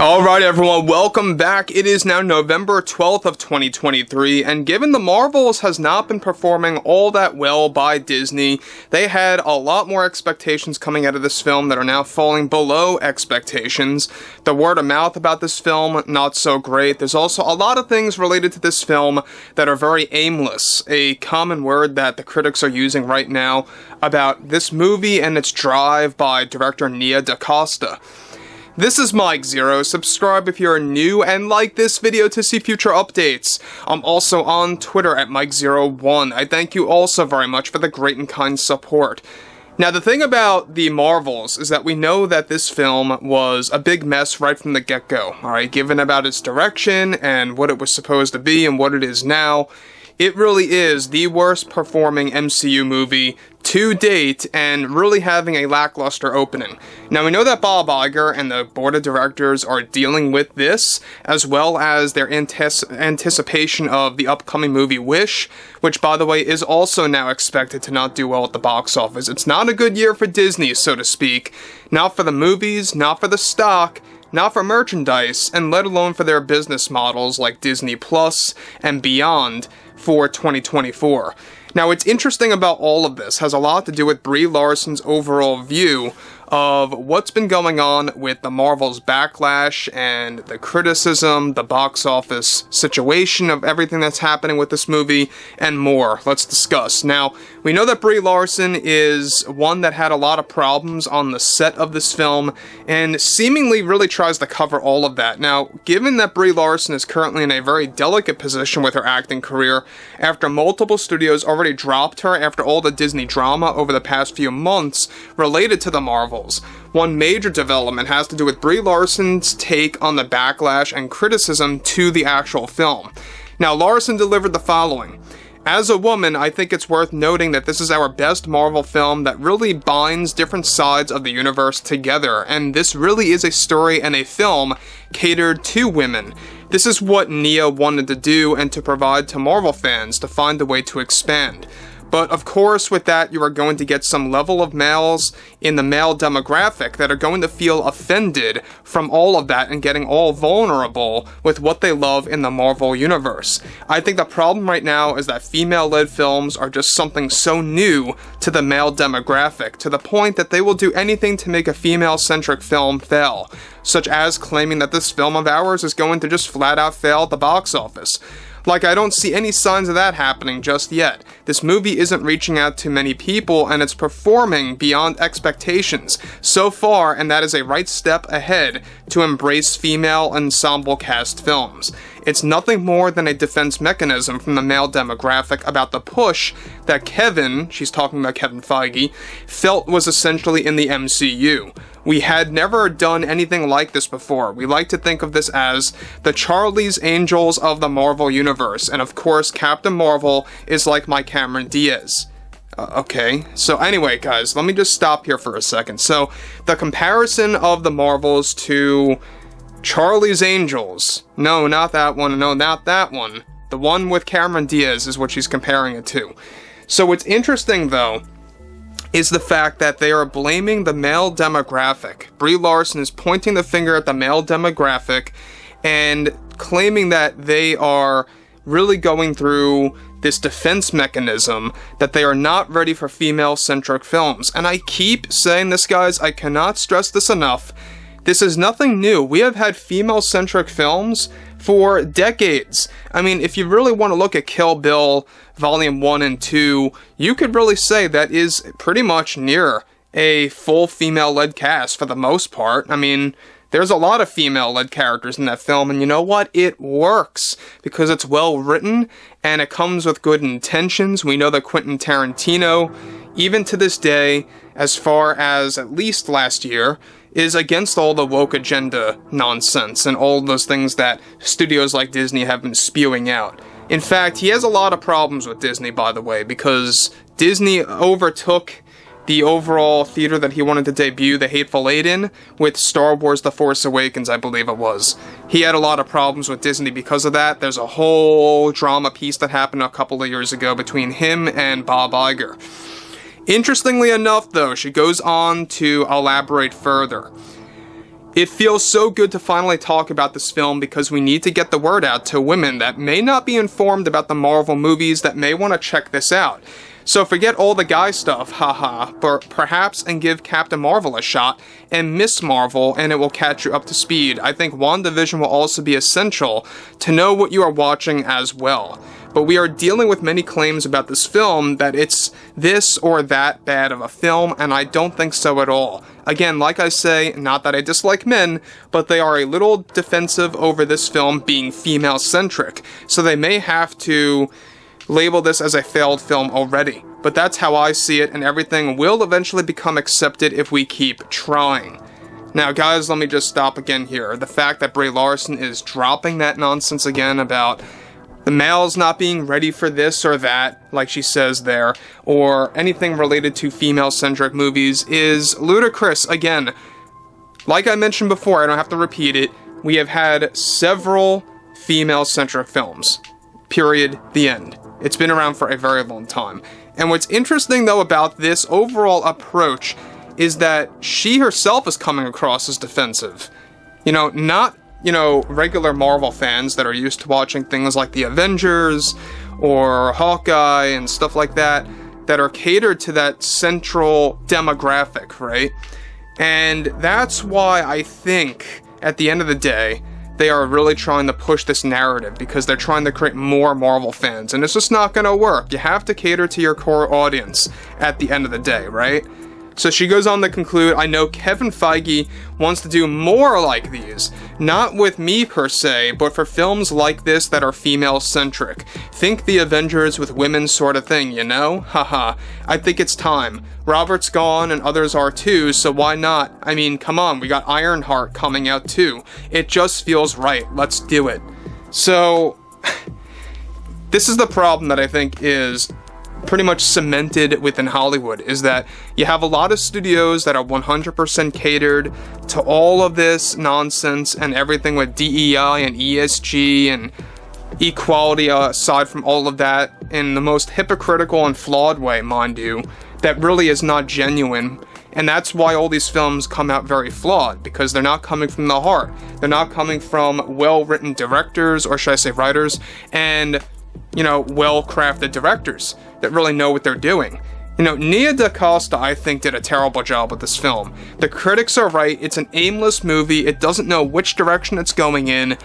Alright everyone, welcome back. It is now November 12th of 2023, and given the Marvels has not been performing all that well by Disney, they had a lot more expectations coming out of this film that are now falling below expectations. The word of mouth about this film, not so great. There's also a lot of things related to this film that are very aimless, a common word that the critics are using right now about this movie and its drive by director dacosta. This is IGER. Subscribe if you're new and like this video to see future updates. I'm also on Twitter at IGER1. I thank you all so very much for the great and kind support. Now, the thing about the Marvels is that we know that this film was a big mess right from the get-go, alright? Given about its direction and what it was supposed to be and what it is now, it really is the worst performing MCU movie to date, and really having a lackluster opening. Now, we know that Bob Iger and the board of directors are dealing with this, as well as their anticipation of the upcoming movie Wish, which, by the way, is also now expected to not do well at the box office. It's not a good year for Disney, so to speak. Not for the movies, not for the stock, not for merchandise, and let alone for their business models like Disney Plus and beyond for 2024. Now, what's interesting about all of this has a lot to do with Brie Larson's overall view of what's been going on with the Marvel's backlash and the criticism, the box office situation of everything that's happening with this movie, and more. Let's discuss. Now, we know that Brie Larson is one that had a lot of problems on the set of this film, and seemingly really tries to cover all of that. Now, given that Brie Larson is currently in a very delicate position with her acting career, after multiple studios already dropped her after all the Disney drama over the past few months related to the Marvels, one major development has to do with Brie Larson's take on the backlash and criticism to the actual film. Now, Larson delivered the following. As a woman, I think it's worth noting that this is our best Marvel film that really binds different sides of the universe together, and this really is a story and a film catered to women. This is what Nia wanted to do and to provide to Marvel fans to find a way to expand. But of course, with that, you are going to get some level of males in the male demographic that are going to feel offended from all of that and getting all vulnerable with what they love in the Marvel universe. I think the problem right now is that female-led films are just something so new to the male demographic, to the point that they will do anything to make a female-centric film fail, such as claiming that this film of ours is going to just flat-out fail at the box office. Like, I don't see any signs of that happening just yet. This movie isn't reaching out to many people, and it's performing beyond expectations so far, and that is a right step ahead to embrace female ensemble cast films. It's nothing more than a defense mechanism from the male demographic about the push that Kevin, she's talking about Kevin Feige, felt was essentially in the MCU. We had never done anything like this before. We like to think of this as the Charlie's Angels of the Marvel Universe, and of course, Captain Marvel is like my Cameron Diaz. Okay, so anyway, guys, let me just stop here for a second. So, the comparison of the Marvels to Charlie's Angels. No, not that one. No, not that one. The one with Cameron Diaz is what she's comparing it to. So what's interesting, though, is the fact that they are blaming the male demographic. Brie Larson is pointing the finger at the male demographic and claiming that they are really going through this defense mechanism, that they are not ready for female-centric films. And I keep saying this, guys, I cannot stress this enough. This is nothing new. We have had female-centric films for decades. I mean, if you really want to look at Kill Bill Volume 1 and 2, you could really say that is pretty much near a full female-led cast for the most part. I mean, there's a lot of female-led characters in that film, and you know what? It works, because it's well-written, and it comes with good intentions. We know that Quentin Tarantino, even to this day, as far as at least last year, is against all the woke agenda nonsense and all those things that studios like Disney have been spewing out. In fact, he has a lot of problems with Disney, by the way, because Disney overtook the overall theater that he wanted to debut The Hateful Eight in with Star Wars The Force Awakens, I believe it was. He had a lot of problems with Disney because of that. There's a whole drama piece that happened a couple of years ago between him and Bob Iger. Interestingly enough, though, she goes on to elaborate further. It feels so good to finally talk about this film because we need to get the word out to women that may not be informed about the Marvel movies that may want to check this out. So forget all the guy stuff, haha, but perhaps and give Captain Marvel a shot, and Miss Marvel, and it will catch you up to speed. I think WandaVision will also be essential to know what you are watching as well. But we are dealing with many claims about this film that it's this or that bad of a film, and I don't think so at all. Again, like I say, not that I dislike men, but they are a little defensive over this film being female-centric, so they may have to label this as a failed film already. But that's how I see it, and everything will eventually become accepted if we keep trying. Now guys, let me just stop again here. The fact that Brie Larson is dropping that nonsense again about the males not being ready for this or that, like she says there, or anything related to female-centric movies is ludicrous. Again, like I mentioned before, I don't have to repeat it, we have had several female-centric films. Period. The end. It's been around for a very long time. And what's interesting, though, about this overall approach is that she herself is coming across as defensive. Not, regular Marvel fans that are used to watching things like The Avengers or Hawkeye and stuff like that are catered to that central demographic, right? And that's why I think, at the end of the day, they are really trying to push this narrative because they're trying to create more Marvel fans, and it's just not gonna work. You have to cater to your core audience at the end of the day, right? So she goes on to conclude, I know Kevin Feige wants to do more like these, not with me per se, but for films like this that are female-centric. Think The Avengers with women sort of thing, Haha. I think it's time. Robert's gone and others are too, so why not? I mean, come on, we got Ironheart coming out too. It just feels right. Let's do it. So, this is the problem that I think is pretty much cemented within Hollywood, is that you have a lot of studios that are 100% catered to all of this nonsense and everything with DEI and ESG and equality aside from all of that in the most hypocritical and flawed way, mind you, that really is not genuine. And that's why all these films come out very flawed, because they're not coming from the heart. They're not coming from well-written directors, or should I say writers, and well-crafted directors that really know what they're doing. Nia DaCosta, I think, did a terrible job with this film. The critics are right, it's an aimless movie, it doesn't know which direction it's going in.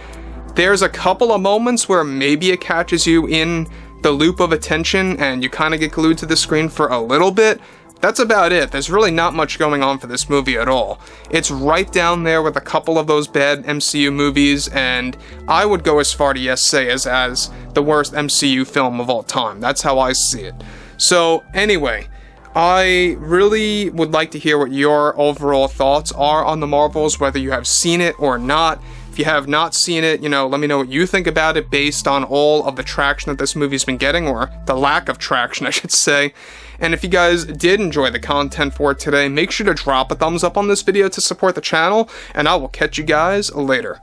There's a couple of moments where maybe it catches you in the loop of attention and you kind of get glued to the screen for a little bit. That's about it. There's really not much going on for this movie at all. It's right down there with a couple of those bad MCU movies, and I would go as far to say as the worst MCU film of all time. That's how I see it. So anyway, I really would like to hear what your overall thoughts are on the Marvels, whether you have seen it or not. If you have not seen it, let me know what you think about it based on all of the traction that this movie's been getting, or the lack of traction, I should say. And if you guys did enjoy the content for today, make sure to drop a thumbs up on this video to support the channel, and I will catch you guys later.